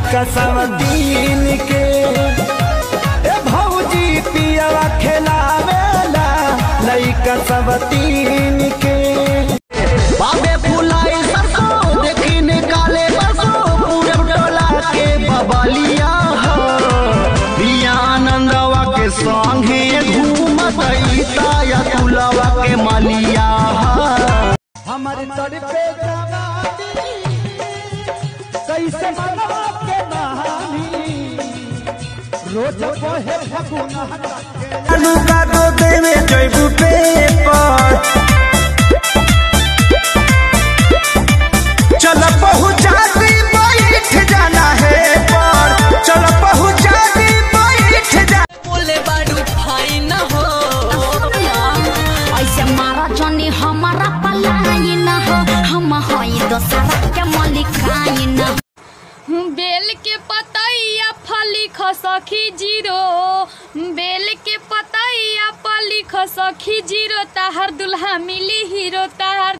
लइका सब दिन के भौजी पियवा खेलावेला लइका सब तीन के बाबे फुलाई सरसों देखी निकाले बरसों पूरे टोला के बबलिया हो बिया आनंदवा के संगे घूमत या तुलवा के मलिया हमारे तड़पे कैसे मनवा के नहानी रोज कोहे फगुना अनुका दो देवे जयबू पेपर चल पहुँचाती बैठ जाना है पर चल पहुँचाती बैठ जा बोले बारू भाई न हो ऐसे मारा जनी हमारा पलाई न हो हम होई दोसरा के मलिकाई न बेल के पतैया फली खसखी जीरो बेल के पतैया फली खसखी जीरो ताहर दुल्हा मिली हीरो ताहर